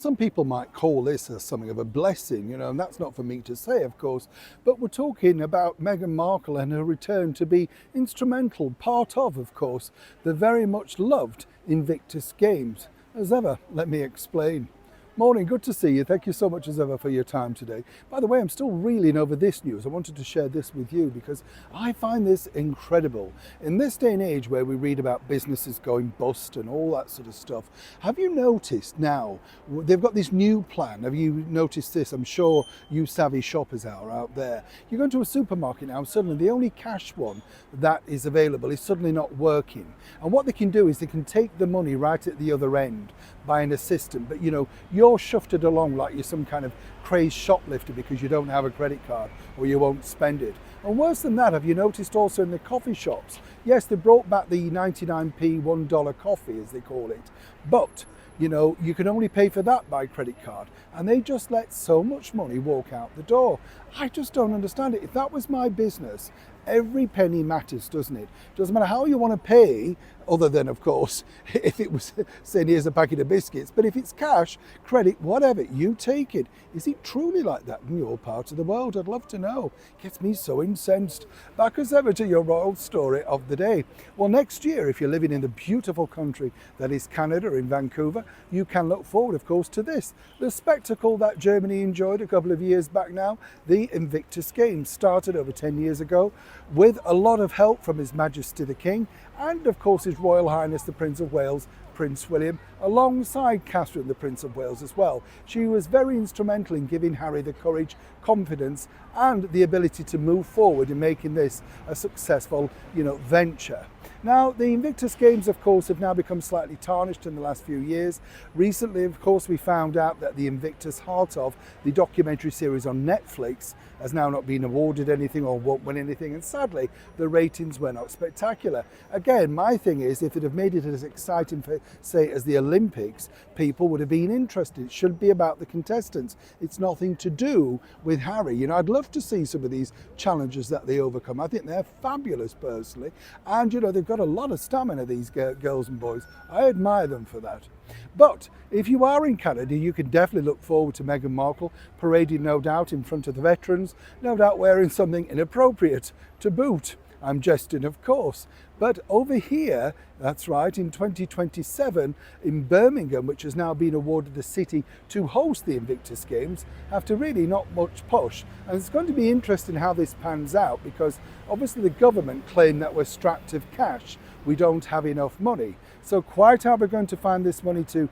Some people might call this as something of a blessing, and that's not for me to say, of course, but we're talking about Meghan Markle and her return to be instrumental, part of course, the very much loved Invictus Games. As ever, let me explain. Morning, good to see you. Thank you so much as ever for your time today. By the way, I'm still reeling over this news. I wanted to share this with you because I find this incredible. In this day and age where we read about businesses going bust and all that sort of stuff, have you noticed now, they've got this new plan. Have you noticed this? I'm sure you savvy shoppers are out there. You go into a supermarket now and suddenly the only cash one that is available is suddenly not working. And what they can do is they can take the money right at the other end by an assistant, but you're shufted along like you're some kind of crazed shoplifter because you don't have a credit card or you won't spend it. And worse than that, have you noticed also in the coffee shops? Yes, they brought back the 99p $1 coffee as they call it, but you can only pay for that by credit card, and they just let so much money walk out the door. I just don't understand it. If that was my business, every penny matters, doesn't it? Doesn't matter how you want to pay, other than, of course, if it was saying here's a packet of biscuits, but if it's cash, credit, whatever, you take it. Is it truly like that in your part of the world? I'd love to know. Gets me so incensed. Back as ever to your royal story of the day. Well, next year, if you're living in the beautiful country that is Canada, in Vancouver, you can look forward, of course, to this. The spectacle that Germany enjoyed a couple of years back now, the Invictus Games, started over 10 years ago with a lot of help from His Majesty the King and, of course, His Royal Highness the Prince of Wales, Prince William, alongside Catherine, the Prince of Wales as well. She was very instrumental in giving Harry the courage, confidence, and the ability to move forward in making this a successful, venture. Now, the Invictus Games, of course, have now become slightly tarnished in the last few years. Recently, of course, we found out that the Invictus Heart of, the documentary series on Netflix, has now not been awarded anything or won't win anything, and sadly, the ratings were not spectacular. Again, my thing is, if it had made it as exciting for, say, as the Olympics, people would have been interested. It should be about the contestants. It's nothing to do with Harry. I'd love to see some of these challenges that they overcome. I think they're fabulous, personally, and they've got a lot of stamina, these girls and boys. I admire them for that. But if you are in Canada, you can definitely look forward to Meghan Markle parading, no doubt, in front of the veterans, no doubt wearing something inappropriate to boot. I'm jesting, of course. But over here, that's right, in 2027 in Birmingham, which has now been awarded a city to host the Invictus Games, after really not much push. And it's going to be interesting how this pans out, because obviously the government claim that we're strapped of cash. We don't have enough money. So quite how we're going to find this money to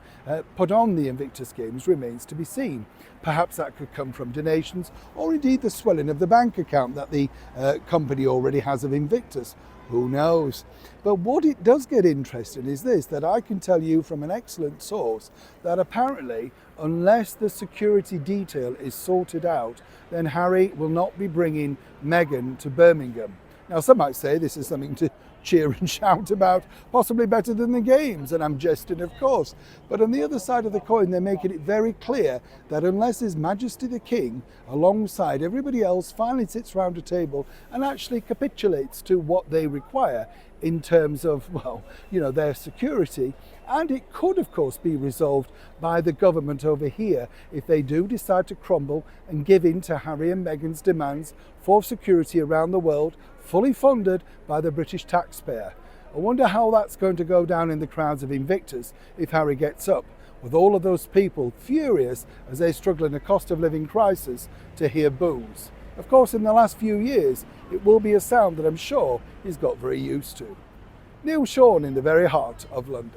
put on the Invictus Games remains to be seen. Perhaps that could come from donations, or indeed the swelling of the bank account that the company already has of Invictus. Who knows? But what it does get interesting is this, that I can tell you from an excellent source that apparently, unless the security detail is sorted out, then Harry will not be bringing Meghan to Birmingham. Now, some might say this is something to cheer and shout about, possibly better than the games, and I'm jesting, of course. But on the other side of the coin, they're making it very clear that unless His Majesty the King, alongside everybody else, finally sits round a table and actually capitulates to what they require in terms of, their security. And it could, of course, be resolved by the government over here if they do decide to crumble and give in to Harry and Meghan's demands for security around the world, fully funded by the British taxpayer. I wonder how that's going to go down in the crowds of Invictus if Harry gets up, with all of those people furious as they struggle in a cost of living crisis to hear boos. Of course, in the last few years, it will be a sound that I'm sure he's got very used to. Neil Sean in the very heart of London.